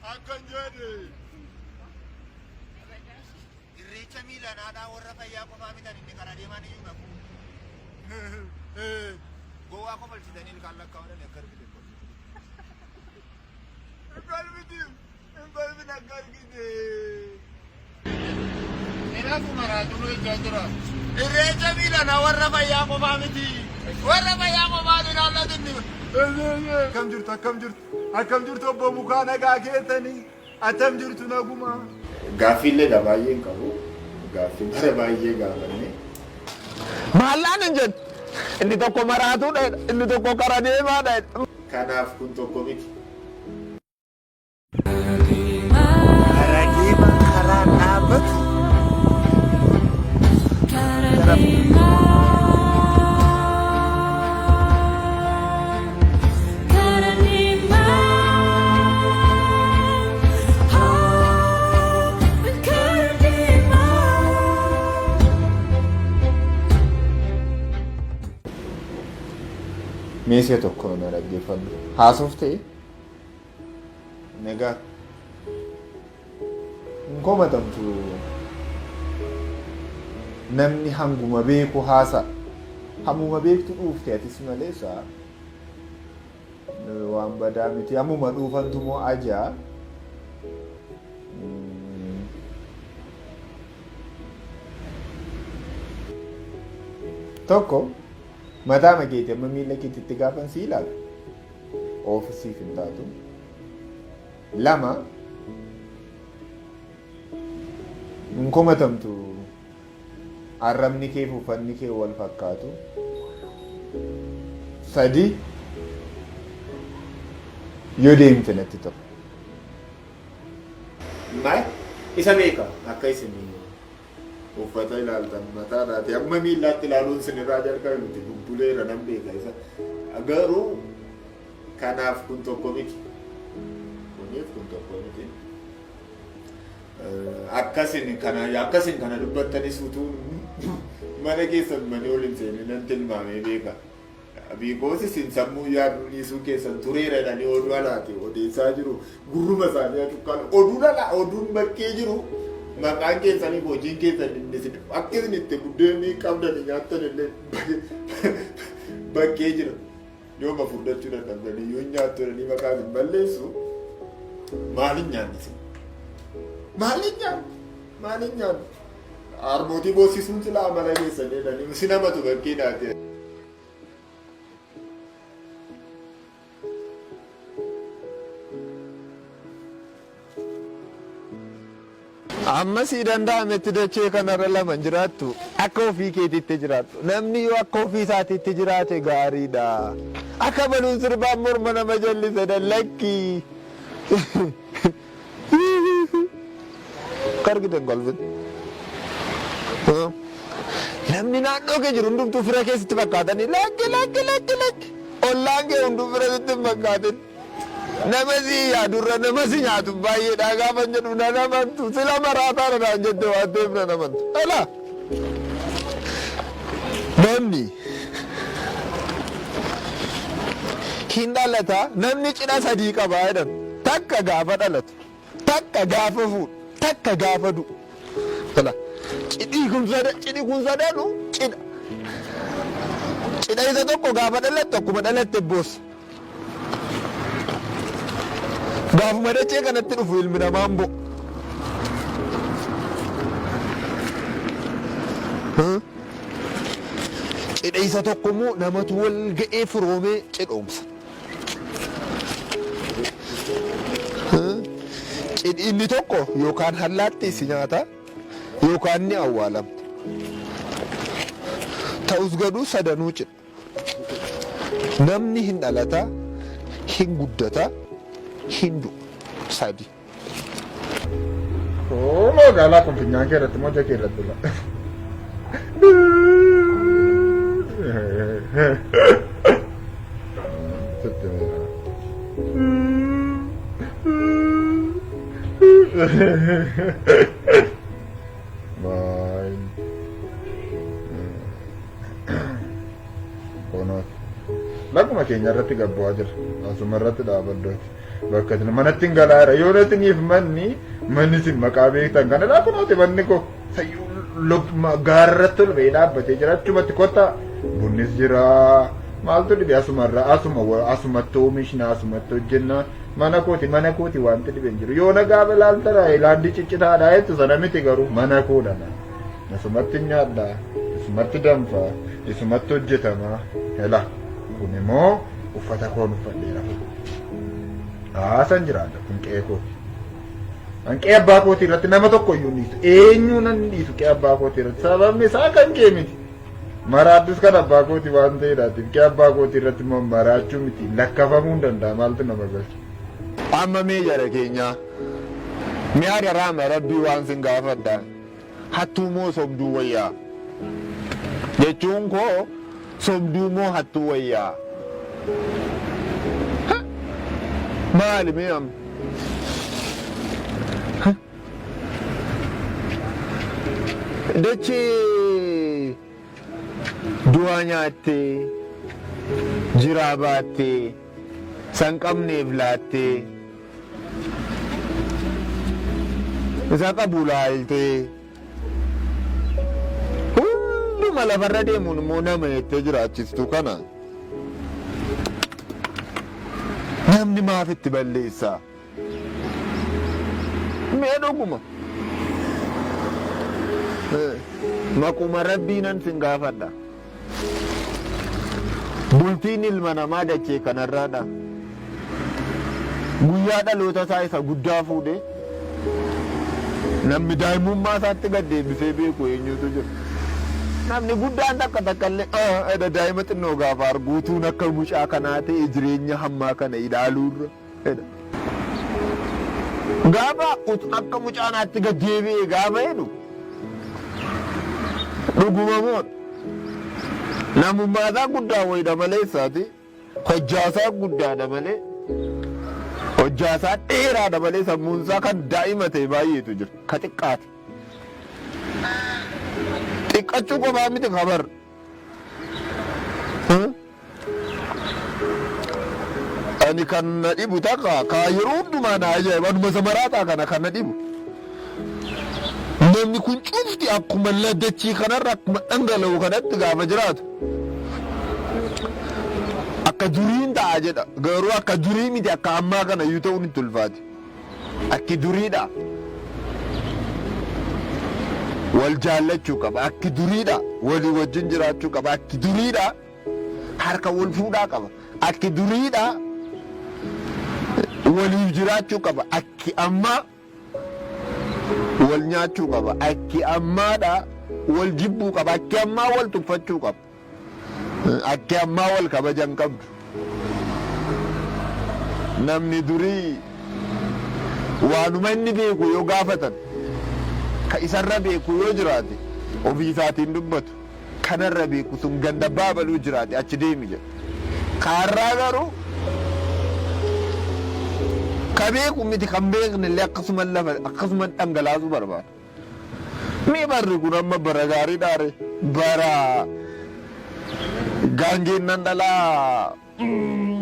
Akan jadi. Irreecha miilaan aadaa warra fayyaa qofaa miti inni karaa deemaa ni himamu. Gowwaa qofalchitanii ilkaan lakkaa'uudhaan akka argite qotu. Qalbiin akka argite. Irreecha maraatu nu ijaa jira. Irreecha miilaan warra fayyaa qofaa miti. Warra fayyaa qofaa ni ilaallatu inni. Akkam jirtu obbo Mukaa nagaa keessanii attam jirtu naguma. Gaaffiillee baay'een qabu. Gaaffii bara baay'ee gaafanne. Maallaan hin jedhu inni tokko maraatuudha inni tokko karaa deemaadha. Kanaaf kun tokko miti. Karaa deemaa karaa dhaabbatu. Meeshaa tokko na dhaggeeffadhu. Haasofte nagaa hin komatamtu namni hanguma beeku haasa hammuma beektu dhuufte atis maleessa waan badaa miti hammuma dhuufantu moo ajaa tokko mataa makeetii amma miila keetitti gaafan si ilaala oofisiif hin taatu. Lama hin komatamtu arrabni kee fi uffanni kee wal fakkaatu. Sadi yoo deemte natti ta'u. Maal isa beeka akka isin uffata ilaaltan mataadhaati amma miillaatti ilaaluun sinirraa jalqabe miti bubbuleera nan beeka isa garuu kanaaf kun tokko miti kuniif kun tokko miti akkasin kana dubbattanis utuu mana keessan manii ol hin seenne nan tilmaamee beeka biikoosi sin sammuu yaaduu dhiisuu keessan tureera jedhanii oduu alaati odeessaa jiru gurruma isaanii tukkaan oduun bakkee jiru. Maqaan keessanii hojiin keessan inni akka isin itti buddeenii qabdan nyaattan illee bakkee jira. Yoo ma furdachuu dadhabdanii yoo nyaattu jedhanii maqaa isin balleessu maaliin nyaanni isin? Maaliin nyaanni? Harmootii boossisuun silaa amala keessanii jedhanii si namatu bakkee dhaate. Amma si danda'ametti dachee kanarra lama jiraattu akka ofii keetiitti jiraattu namni yoo akka ofii isaatiitti jiraate gaariidha. Akka baluun sirbaan morma nama jallise dallakki. Kargitan kolfin. Namni naannoo kee jiru hundumtuu fira keessatti fakkaatanii lakki. Ollaan kee hunduu fira sitti hin fakkaatin. Nama si yaadurra nama si nyaatu baay'eedha gaafa jedhu na namantu sila maraataa naan jette waan ta'eef na namantu. Ala namni hin dhalata namni cidha sadii qaba jedhan takka gaafa dhalatu takka gaafa fuudhu takka gaafa du'u. Ala cidhi kun sadanu cidha isa tokko gaafa dhalatte akkuma dhalatte boossa. Gaafuma dachee kanatti dhufu ilmi namaa hin bo'u. Cidha isa tokko immoo namatu wal ga'ee firoomee cidhoomsa. Cidhi inni tokko yookaan hallaatti si nyaata yookaan ni awwaalamta. Ta'us gaduu sadanuu cidha. Namni hin dhalata hin guddata. Hindu sadi. Oh, magaalaa kun finyaan kee irratti moja kee irratti la. Laguma keenya irratti gabbu'aa jira. Asuma irratti dhaabaddooti. bakka itti manatti hin galaara yoo natiniif manni sin maqaa beektan kana laa kunooti manni ko gaarratti ol ba'ee dhaabbatee jira achumatti kottaa bunnis jira maaltu dhibe asumatti oomishna asumatti hojjenna mana kooti wanti dhibe hin jiru yoo nagaa balaaltara ilaandi ciccitaadha jettu sana miti garuu mana koodhana asumatti nyaadha isumatti danfa isumatti hojjetama hela kun immoo uffata koon uffadheera haasan jiraadha kun qe'ee kooti an qe'ee abbaa kootii irratti nama tokko iyyuu dhiisu eenyuu nan dhiisu qe'ee abbaa kootii irratti sababni isaa kan kee miti maraadus kan abbaa kootii waan ta'eedhaatiif qe'ee abbaa kootii irratti immoo maraachuu miti lakkafamuu hin danda'a maaltu nama galcha. Amma mee jara keenya mi'a daraama rabbii waan sin gaafadha hattuu moo sobduu wayyaa jechuun koo sobduu moo hattuu wayyaa maali mee amma dachee du'a nyaattee jiraa baattee san qabneef laattee isa qabu laaltee hunduma lafarra deemuun immoo nama jettee jiraachistu kana namni maaf itti balleessaa mee dhuguma maquma rabbiinan sin gaafadha bultiin ilma namaa dachee kanarraadha guyyaa dhaloota isaa isa guddaa fuudhee namni daa'imummaa isaatti gad deebisee beeku eenyutu jira namni guddaan takkallee daa'ima xinnoo gaafa arguutuun akka mucaa kanaa ta'e jireenya hammaa kana ilaaluurra gaafa akka mucaanaatti gad deebi'ee gaafa jedhu dhuguma moon namummaasaa guddaa wayidha malee isaati hojjaasaa guddaadha malee hojjaasaa dheeraadha malee sammuunsaa kan daa'ima ta'e baay'eetu jira ka xiqqaate xiqqachuu qofaa miti kabar ani kan na dhibu takka kaa yeroo hundumaa na ajaa'iba aduma samaraataa kana kan na dhibu namni kun cufti akkuma laddachii kanarra akkuma dhangala'u kanatti gaafa jiraatu akka duriin ta'a jedha garuu akka durii miti akka ammaa kana iyyuu ta'uun itti ulfaati akki duriidha wal jaallachuu qaba akki duriidha walii wajjin jiraachuu qaba akki duriidha harka wal fuudhaa qaba akki duriidha waliif jiraachuu qaba akki ammaa wal nyaachuu qaba akki ammaadha wal jibbuu qaba akki ammaa wal tuffachuu qaba akki ammaa wal kabajan qabdu namni durii waanuma inni beeku yoo gaafatan ka isarra beeku yoo jiraate ofii isaatiin dubbatu kanarra beeku sun ganda baabaluu jiraate achi deemi jedha kaarraa garuu ka beeku miti kan beekne illee akkasuma dhangalaasuu barbaada mee barri kun amma bara gaarii dhaare bara gaangeen nan dhalaa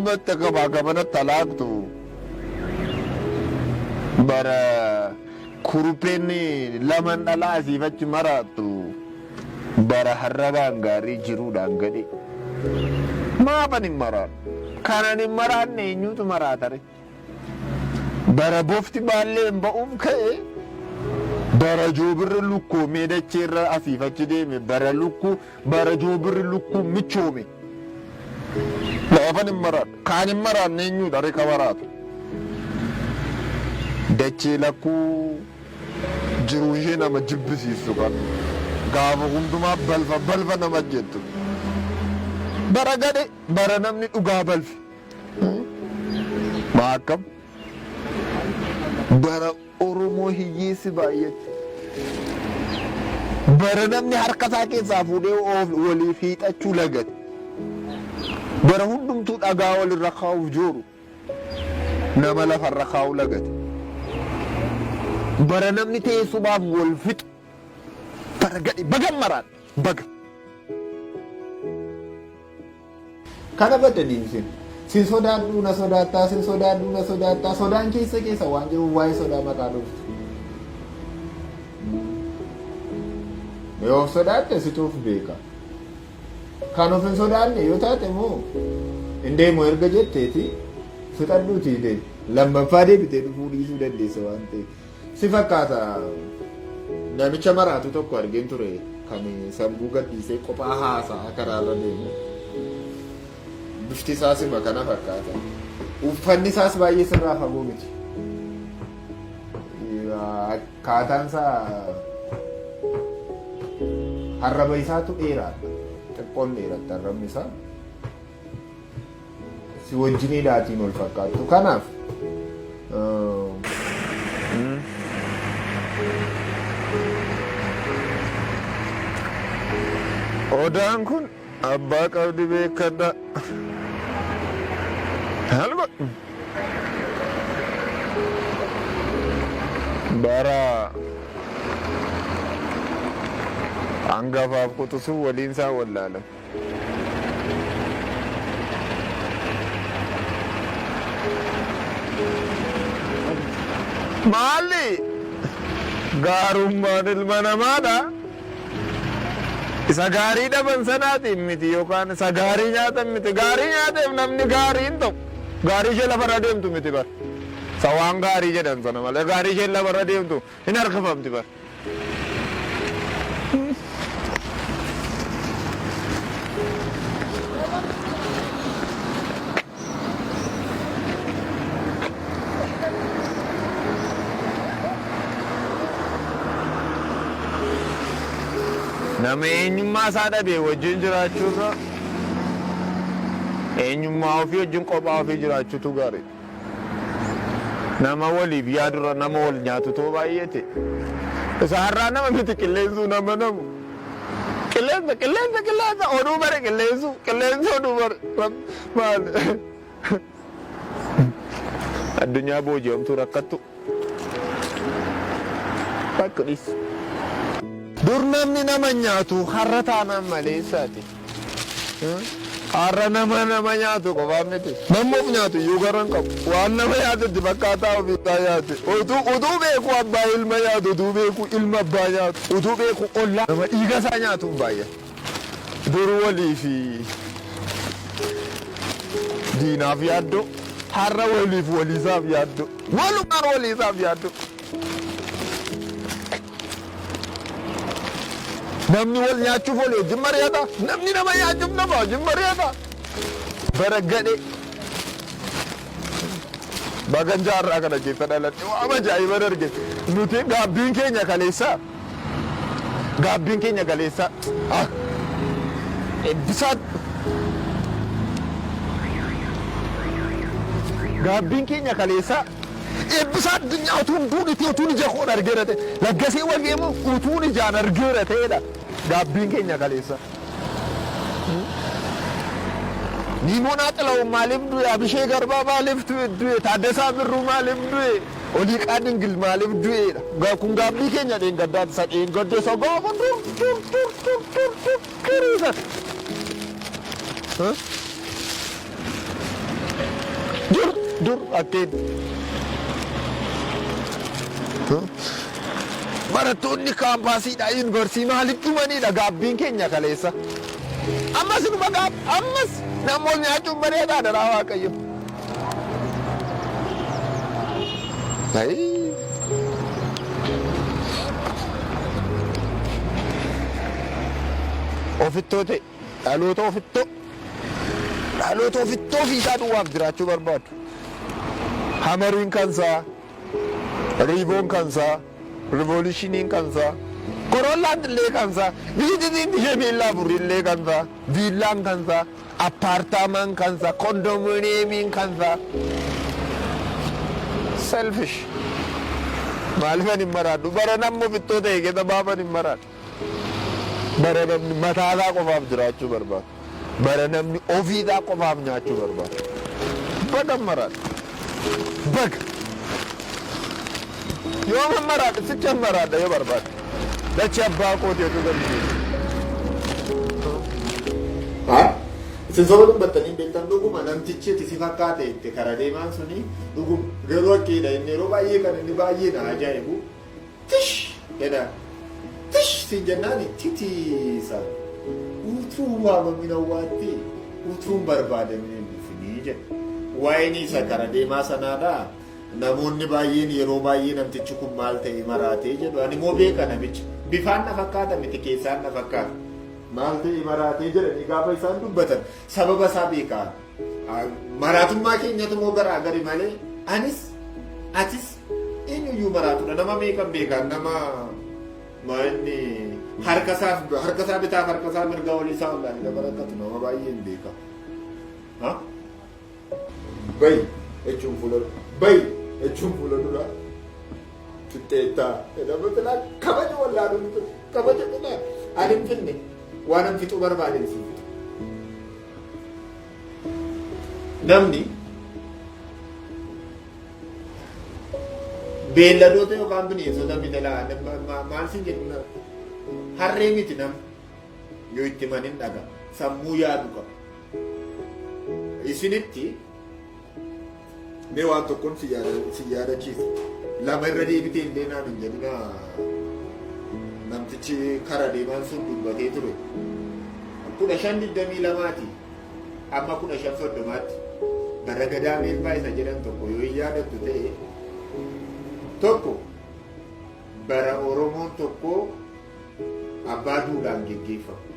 natti gabaa gabana talaaktu bara kurupheen laman dhalaa asiifachi maraattu bara harragaan gaarii jiruudhaan gadi maafan hin maraan kanan hin maraanne eenyuutu maraatare bara bofti baalleen ba'uuf ka'e bara joobirri lukkuu meedacheerra asiifachi deeme bara joobirri lukkuu michoome laafan hin maraan kaan hin maraanne eenyuudha rika maraatu dachee lakkuu jiruu ishee nama jibbisiisu kan gaafa hundumaa balfa nama jettu bara gade bara namni dhugaa balfi maakkam bara oromoo hiyyeessi baay'eetti bara namni harka isaa keessaa fuudhee waliif hiixachuu lagate bara hundumtuu dhagaa walirra kaa'uuf jooru nama lafarra kaa'u lagate bara namni teessumaaf wal fixu bara gadi bagan maraan baga kana baddaniin sin Sin sodaadhu na sodaattaa, sin sodaadhu na sodaattaa. Sodaan keessa waan jiru waa'ee sodaa maqaa dhuftu. Yoo sodaatte situuf beeka. Kan of hin sodaanne yoo taate immoo hin deemu erga jetteeti fixadhuutii deemu. Lammaffaa deebitee dhufuu dhiisuu dandeessa waan ta'eef. Si fakkaata namicha maraatu tokko argeen ture kan sammuu gadhiisee kophaa haasaa karaarra deemu. Bifti isaas ima kana fakkaata. Uffanni isaas baay'ee sirraa fagoo miti. Akkaataan isaa arraba isaatu dheeraadha. Xiqqoon dheeratta arrabni isaa. Si wajjinii daatiin ol fakkaattu. Kanaaf odaan kun abbaa qabdi beekadha. Halma bara hangafaaf quxisuu waliin isaa wallaalan. Maalli gaarummaan ilma namaadha. Isa gaarii dhaban sanaatiin miti yookaan isa gaarii nyaatan miti. Gaarii nyaateef namni gaarii hin ta'u. Gaarii ishee lafarra deemtu miti bar. Isa waan gaarii jedhan sana malee gaarii ishee lafarra deemtu hin harkifamti bar. Nama eenyummaa isaa dhabee wajjin jiraachuurra eenyummaa ofii wajjin kophaa ofii jiraachuutu gaarii. Nama waliif yaadurra nama wal nyaatu ta'uu baay'eete. Isa har'aa nama miti qilleensuu nama namu. Qilleensa oduu bare qilleensa oduu bare maal addunyaa booji'amtuu rakkattu. Bakka dhiis. Dur namni nama nyaatu har'a taanaan malee isaati. Har'a nama nyaatu qofaa miti. Namoof nyaatu iyyuu garan qabu. Waan nama nyaatutti fakkaataa ofii isaa nyaate. Utuu beeku abbaa ilma nyaatu, utuu beeku ilma abbaa nyaatu, utuu beeku ollaa nama dhiiga isaa nyaatuun baay'ee. Dur walii fi diinaaf yaaddoo. Har'a waliif waliisaaf yaaddoo. Walumaan waliisaaf yaaddoo. Namni wal nyaachuuf wal wajjin mari'ata. Namni nama nyaachuuf nama wajjin mari'ata. Baragadhe. Bagan jaarraa kana keessa dhaladhe waan ajaa'iban arge. Nuti gaabbiin keenya kaleessa. Eebbisaat. Gaabbiin keenya kaleessa. Eebbisaa addunyaa utuun duudhitee utuun ija koon argeerate laggasee wal deemu utuun ijaan argeerateedha gaabbiin keenya kaleessa. Niimoonaa Xilawuu maaliif du'e? Abishee Garbaa maaliif du'e? Taaddasaa Birruu maaliif du'e? Oliiqaa Dingil maaliif du'eedha? Kun gaabbii keenya dheengaddaati. Isa dheengaddeessa gaafa dur akkeen. Barattoonni kaampaasiidha yuunivarsiitii maaliif dhumaniidha gaabbiin keenya kaleessa. Ammas dhuma ammas namoonni nyaachuun bareedaa daraa Waaqayyo. Ofittoo ta'e dhaloota ofittoo fiisaa duwwaaf jiraachuu barbaadu. Hamariin kansaa. Riiboon kansaa, riivolushiniin kansaa, korollaan illee kansaa, biitiin ishee miillaa afurii illee kansaa, viillaan kansaa, appaartaamaan kansaa, kondominiyeemiin kansaa. Selfish. Maaliifan hin maraadhu? Bara namni ofittoo ta'e keessa baafan hin maraadhu. Bara namni mataasaa qofaaf jiraachuu barbaadu. Bara namni ofiisaa qofaaf nyaachuu barbaadu. Baga hin maraadhu. Baga. Yoo maraadha sicha maraadha yoo barbaadu. Dachi abbaa kootii hedduu gammadee. Isin soba dubbattanii beektan dhuguma namtichi itti si fakkaate itti kara deemaan suni dhuguma garuu akkiidha inni yeroo baay'ee kan inni baay'ee na ajaa'ibu tish jedha tish siin jennaan titiisa utuu waamamina waatti utuun barbaadamee dhufinii jedha waa'een isa kara deemaa sanaadha namoonni baay'een yeroo baay'ee namtichi kun maal ta'e maraatee jedhu ani immoo beeka namichi bifaan na fakkaata miti keessaan na fakkaata maal ta'e maraatee jedhanii gaafa isaan dubbatan sababa isaa beekaa maraatummaa keenyatu moo garaa gari malee anis atis eenyuyyuu maraatudha nama meeqan beekaa nama manni harkasaa bitaaf harkasaa mirgaa walii isaa hundaan nama rakkatu nama baay'een beekaa bayi jechuun fuula dura tutteettaa jedhamatu laa kabaja wallaaluun kabaja dhulaa ani hin finne waan an fixuu barbaadeen si fixu namni beelladoota yookaan bineensota bineelaa maal sin jedhu harree miti nam yoo itti manin dhaga sammuu yaadu qaba isinitti mee waan tokkoon si yaadachiisa lama irra deebitee illee naan hin jedhina namtichi kara deemaan sun dubbatee ture 1522 amma 1530 bara gadaa meelbaa isa jedhan tokko yoo hin yaadattu ta'e tokko bara Oromoon tokko abbaa duudhaan geggeeffamu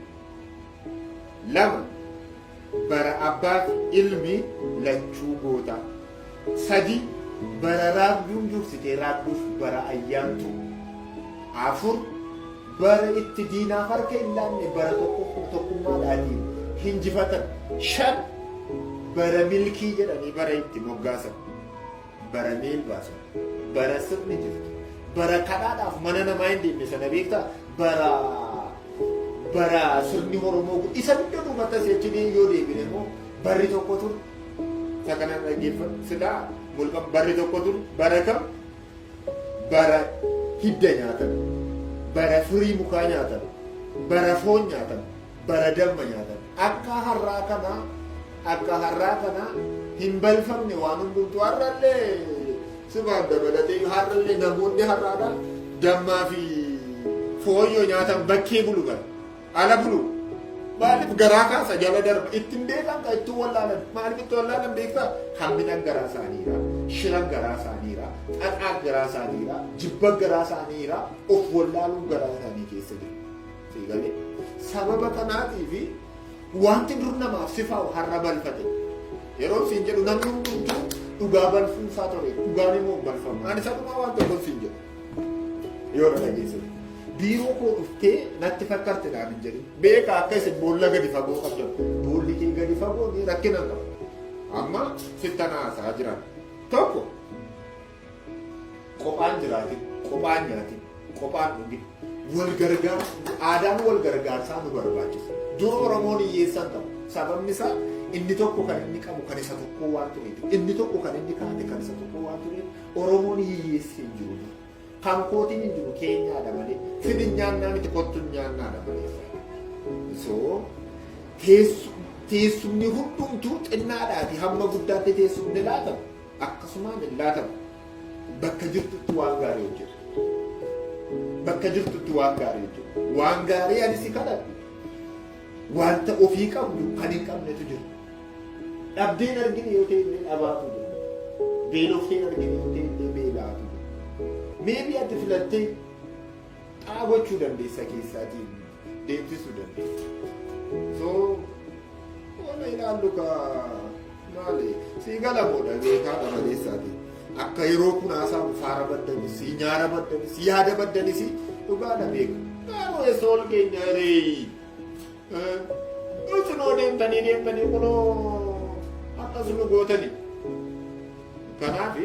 lama bara abbaaf ilmi lachuu goota sadi bara raabduun dursitee raabduuf bara ayyaantu afur bara itti diinaaf harka hin laanne bara tokkummaadhaatiin hinjifatan shan bara milkii jedhanii bara itti moggaasan bara meel baasan bara sirni jirtu bara kadhaadhaaf mana namaa hin deemne sana beektaa bara sirni Oromoo isa dugda duubatti seechinii yoo deebine immoo barri tokko ture isa kana dhaggeeffatu silaa mul'an barri tokko ture bara kam bara hidda nyaatan bara firii mukaa nyaatan bara foon nyaatan bara damma nyaatan akka harraa kana hin balfamne waan hundumtu har'allee sibaan dabalatee har'allee namoonni har'aadha dammaa fi foon yoo nyaatan bakkee bulu gara ala bulu maaliif garaa kaasa jala darba ittiin beekan ka ittiin wallaalan maaliif itti wallaalan beektaa hamminan garaa isaaniira shiran garaa isaaniira xaxaan garaa isaaniira jibban garaa isaaniira of wallaaluun garaa isaanii keessa jiru siigalee sababa kanaatii fi wanti dur namaaf sifaa'u har'a balfate yeroo siin jedhu namni hundumtuu dhugaa balfuusaa ture dhugaan immoo balfamu ani sanumaa waan tokko siin jedhu yoo na dhageessite biiroo koo dhuftee natti fakkaarte naan hin jedhin beeka akka isin boolla gadi fagoo qabdan boolli kee gadi fagoo ni rakkina qaba amma sittan haasaa jiran tokko qophaan jiraatin qophaan nyaatin qophaan dhugin wal gargaara aadaan wal gargaarsaa nu barbaachisa dur Oromoon hiyyeessan qabu sababni isaa inni tokko kan inni qabu kan isa tokko waan tureef inni tokko kan inni kaate kan isa tokko waan tureef Oromoon hiyyeessi hin jiru kan kootiin hin jiru keenyaadha malee fidin nyaannaa miti kottuun nyaannaadha malee so teessumni hundumtuu xinnaadhaati hamma guddaatti teessumni laatamu akkasumaan hin laatamu bakka jirtutti waan gaarii hojjetu bakka jirtutti waan gaarii hojjetu waan gaarii ani si kadhadhu wanta ofii qabdu kan hin qabnetu jiru dhabdeen argine yoo ta'e illee dhabaatu jiru beelofteen argine yoo ta'e illee beelaatu jiru meebii ati filattee xaagochuu dandeessa keessaatiin deemsisuu dandeessa so wala ilaallu ka maali sii galamoodha beekaadha maleessaati akka yeroo kun haasaan faara baddanis nyaara baddanis yaada baddanis dhugaadha beeka naannoo eessa ol keenyaalee isinoo deemtanii kunoo akkasuma gootanii kanaaf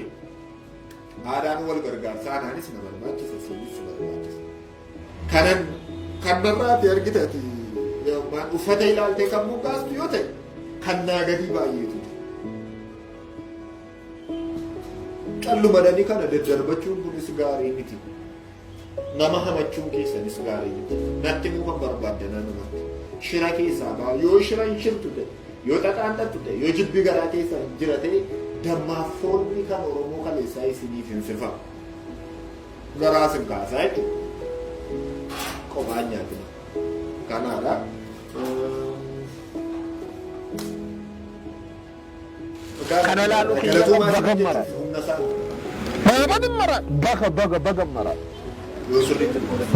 aadaan wal gargaarsa aanaanis na barbaachisa siinis barbaachisa kanan kan narraati argitati uffata ilaaltee kan muggaastu yoo ta'e kan naa gadii baay'eetu qallu madanii kana daddarbachuun kunis gaarii miti nama hamachuun keessanis gaarii miti natti muka barbaaddanaa namatti shira keessaa baa yoo shira hin shirtu ta'e yoo xaxaantattu ta'e yoo jibbi garaa keessa jira ta'e dammaaf foonni kan Oromoo kaleessaa isiniif hin sifa garaa sin kaasaa jechuudha qophaan nyaatina kanaadha. Kana laalu kiyya baga mara. Baga mara.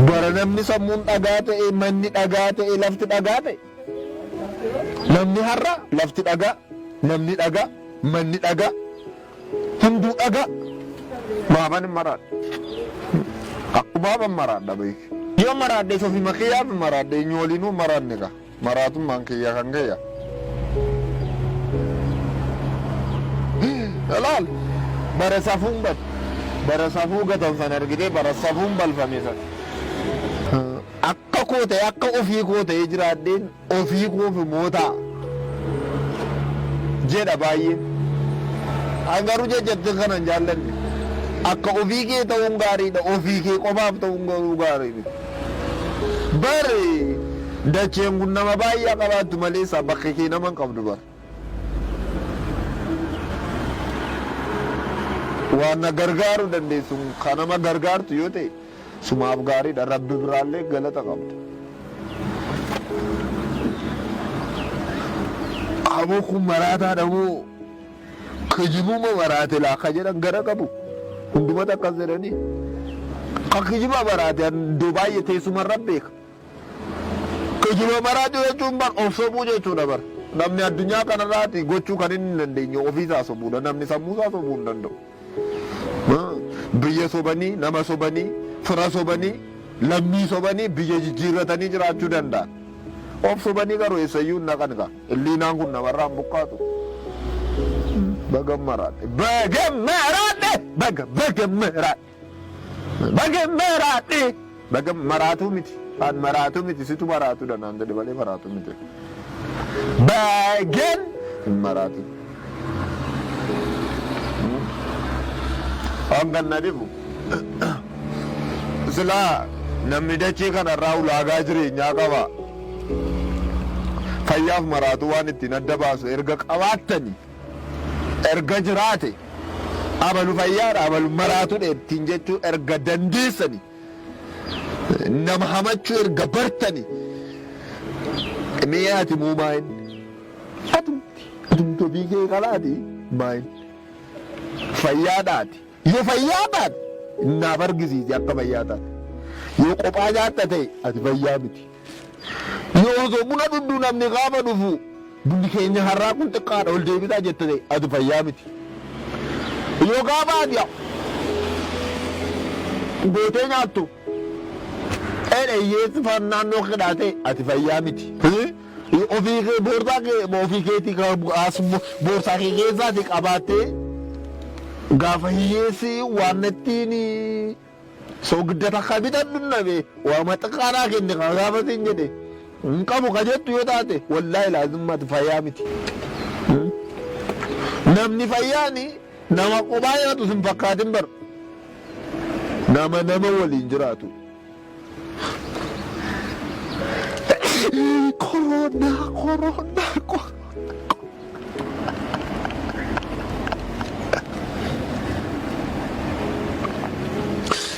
Bara namni sammuun dhagaa ta'e manni dhagaa ta'e lafti dhagaa ta'e namni har'a lafti dhagaa namni dhagaa manni dhagaa hunduu dhagaa maaban maraadha akkuma maraadha beeki yoo maraadhe sofi makiyyaaf maraadhe nyooliinuu maraadne ka maraatummaan kiyya kan gayya laal bara safuun bad bara safuu gatan san argitee bara safuun balfame san akka koo ta'e akka ofii koo ta'e jiraadheen ofii koo fi mootaa jedha baay'ee hangaruu jajjabdeen kanan jaallanne akka ofii kee ta'uun gaariidha ofii kee qofaaf ta'uun garuu gaariidha bari dacheen kun nama baay'ee qabaattu malee isaa bakka kee nama hin qabdu bara waan na gargaaruu dandeessu kan nama gargaartu yoo ta'e sumaaf gaariidha rabbi biraallee galata qabda aboo kun maraataadha moo kijibuma maraate laa ka jedhan gara qabu hundumata akkas jedhanii ka kijiba maraate iddoo baay'ee teessumarra beeka kijiba maraate jechuun bar of sobuu jechuudha bar namni addunyaa kanarraati gochuu kan inni hin dandeenye ofiisaa sobuudha namni sammuusaa sobuu hin danda'u biyya sobanii nama sobanii fira sobanii lammii sobanii biyya jijjiirratanii jiraachuu danda'an of sobanii garuu eessayyuu hin naqan ka illiinaan kun namarraa hin buqqaatu bagamaraadhe bagamaraadhe miti an maraatuu miti situ maraatuu danaan jedhe malee maraatuu miti bagen maraatuu hanganna dhibu silaa namni dachee kanarraa ulaagaa jireenyaa qaba fayyaaf maraatuu waan ittiin adda baasu erga qabaattanii erga jiraate abalu fayyaadha abalu maraatuudha ittiin jechuu erga dandeessanii nama hamachuu erga bartanii mi'aati muu maayin atumto biikee qalaati maayin fayyaadhaati yoo fayyaa taate naaf argisiisi akka fayyaa taate yoo qophaa nyaatta ta'e ati fayyaa miti yoo osoo buna dhudhuu namni gaafa dhufu bunni keenya har'aa kun xiqqaadha ol deebisaa jette ta'e ati fayyaa miti yoo gaafa ati gootee nyaattu hiyyeessi fan naannoo kedhaa ta'e ati fayyaa miti ofii keetii boorsaa kee keessaati qabaattee gaafa hiyyeessi waan ittiin soogidda takka bitadhu nabe waama xiqqaadhaa kenne kan gaafa siin jedhe hin qabu ka jettu yoo taate wallaahi laazimmaati fayyaa miti namni fayyaani nama qophaa nyaatu sin fakkaatin bar nama waliin jiraatu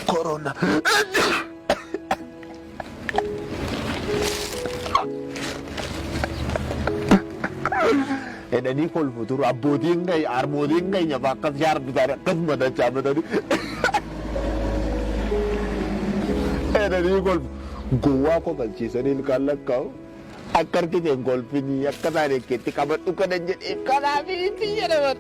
korona edanii kolfu turu abbootiin keenya harmootiin keenya akkas shaarbitaan akkas madachaa matanii edanii kolfu gowwaa kobalchiisanii ilkaan lakkaa'u akka harkiteen kolfinii akka isaan ekkeetti qabadhu kanan jedhee kanaafiitti jedhaman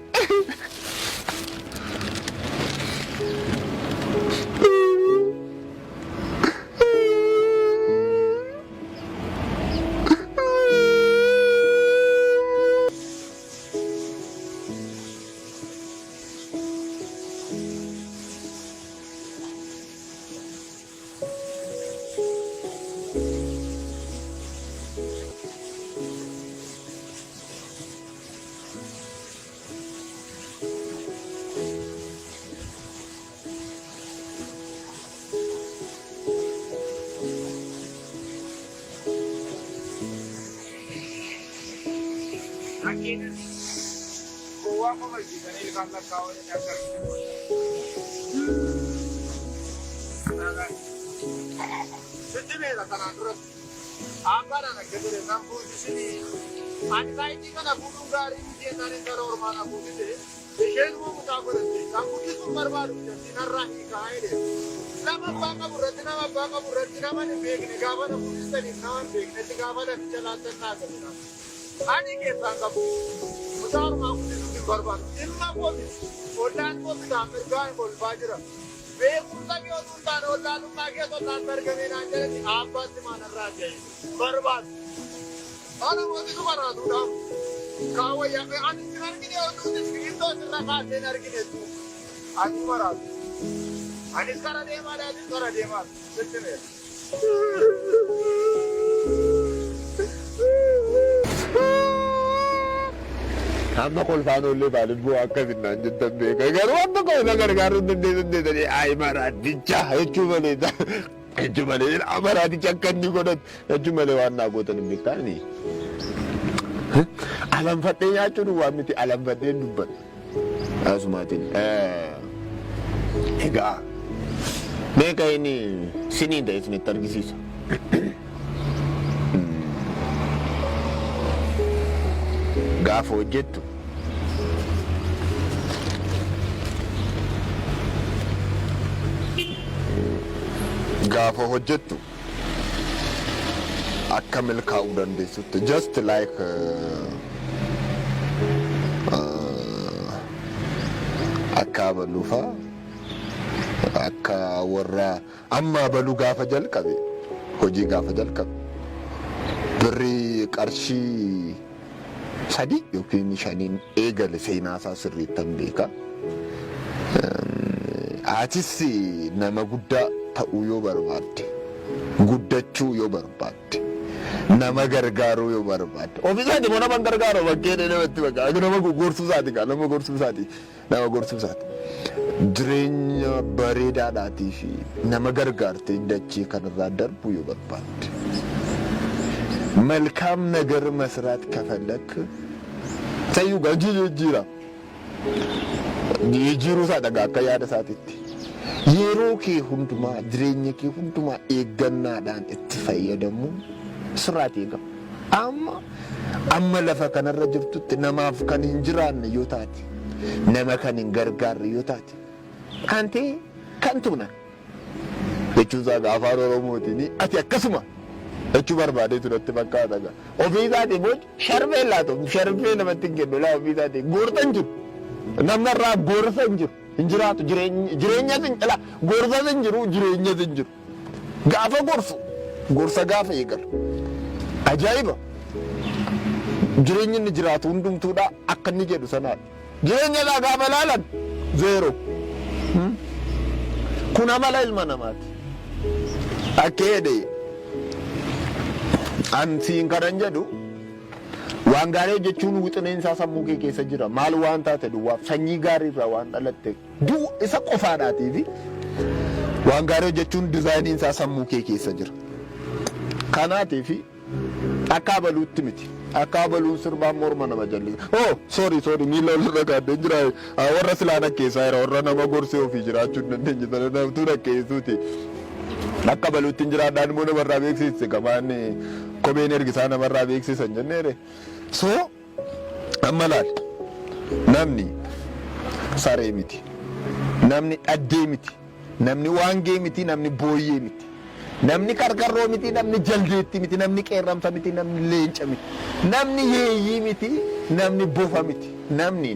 Amma kolfaan ollee baaliin bu'aa akkasinnaan jettan beeka. Garuu wanta qofa gargaaruu dandeessanii ayi maraaticha jechuu malee jechuu malee maraaticha akka inni godhatu jechuu malee waan naa gootan hin beektaani. Alanfadhee nyaachuun waan miti alanfadheen dubbata. Asumaatiin egaa beeka inni siniin ta'e isinitti argisiisa. Gaafa hojjettu akka milkaa'uu dandeessutti just like akka baluufaa akka warra amma baluu gaafa jalqabe hojii gaafa jalqabe birrii qarshii sadii yookiin shaniin eegale seenaasaa sirriittan beeka. Atis nama guddaa ta'uu yoo barbaadde guddachuu yoo barbaadde nama gargaaruu yoo barbaadde ofiisaati moo nama gargaaruu bakkee namatti bakka nama gorsuu isaati jireenya bareedaadhaatii fi nama gargaartee dachee kanarraa darbuu yoo barbaadde መልካም ነገር መስራት ከፈለክ ታዩ ጋጂ ጅራ የጅሩ ሳደጋ ከያደ ሳትቲ የሮኬ ሁንዱማ ድሬኘኬ ሁንዱማ ኤገናዳን እትፈየደሙ ስራቴ ጋ አማ ለፈ ከነረ ጅርቱት ነማፍ ከን እንጅራን ዮታቲ ነመ ከን ገርጋር ዮታቲ ካንቴ ካንቱና በቹዛ ጋፋሮ ሮሞቲኒ አቲ አከስማ እቹ በርባዴ ትረት በቃታጋ ኦፊዛቲ ቦች ሸርቤላቶ ሸርቤ ለመትገዶ ላ ኦፊዛቲ ጎርተንጅ ነመራ ጎርሰንጅ እንጅራቱ ጅሬኛ ዝንጭላ ጎርሰንጅሩ ጅሬኛ ዝንጅሩ ጋፈ ጎርሰ ጋፈ ይቀር አጃይባ ጅሬኝን ጅራቱ ሁንዱምቱዳ አከኒ ጀዱ ሰናል ጅሬኛ ላ ጋፈላላን ዜሮ ኩና ማላ ilmanamaat akeede ansiin karan jedhu waan gaarii jechuun wixineensaa sammuu kee keessa jira maal waan taate duwwaaf sanyii gaarii irraa waan dhalatte duu isa qofaadhaatii fi waan gaarii jechuun dizaayiniinsaa sammuu kee keessa jira kanaatii fi akka baluutti miti akka baluun sirbaan morma nama jallisa sorry miila olirra kaadeen jira warra silaana keessaa jira warra nama gorsee ofii jiraachuun dandeenye sana namtuu dhakkeessuuti akka baluutti hin jiraadhaan immoo namarraa beeksise qamaan kopheen ergisaa namarraa beeksisan jenneere so amma laal namni saree miti namni dhaddee miti namni waangee miti namni booyyee miti namni karkarroo miti namni jaldeetti miti namni qeerramsa miti namni leenca miti namni yeeyyii miti namni bofa miti namni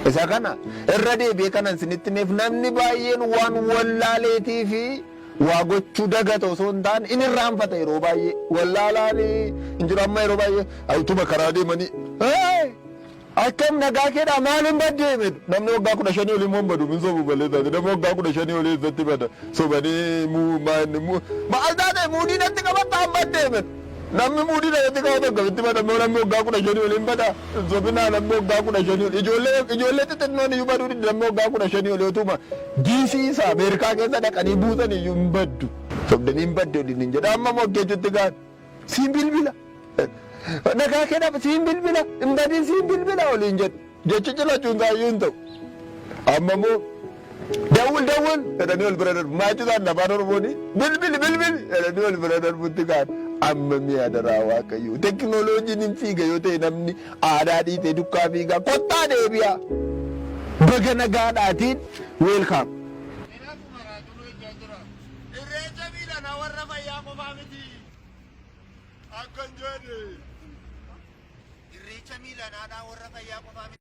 isa kana irra deebi'ee kanan sinitti meef namni baay'een waan wallaaleetii fi waa gochuu dagata osoo hin taane inni irraanfata yeroo baay'ee wallaalaan hin jiru amma yeroo baay'ee utuma karaa deemanii akkam nagaa keedha maaliin baddeeme namni waggaa 15 olii immoo badu min sobu balleessaati namni waggaa 15 olii eessatti bada sobanii maal taate muudii natti qabataan baddeeme namni muudii natti qabatan gabitti bada moo namni waggaa 15 olii hin bada sobinaa namni waggaa 15 olii ijoollee xixinnoon iyyuu baduu namni waggaa 15 olii utuma diisiisa Ameerikaa keessa dhaqanii buusan iyyuu hin baddu sobdanii hin badde olii hin jedha amma moggeechutti gaan siin bilbila nagaa kennaaf siin bilbila hin badin siin bilbila waliin jedhu jecha cilachuun taayyuu hin ta'u amma immoo dawul jedhanii ol bira darbu maacisaan afaan oromooni bilbil jedhanii ol bira darbutti kaan amma mi'a daraa waaqayyo tekinooloojiin hin fiiga yoo ta'e namni aadaa dhiitee dukkaa fiigaa kottaa deebi'a baga nagaadhaatiin weelkaam. Irreecha miidhana warra fayyaa qofaa miti akkan jedhe irreecha miidhanaadhaa warra fayyaa qofaa miti.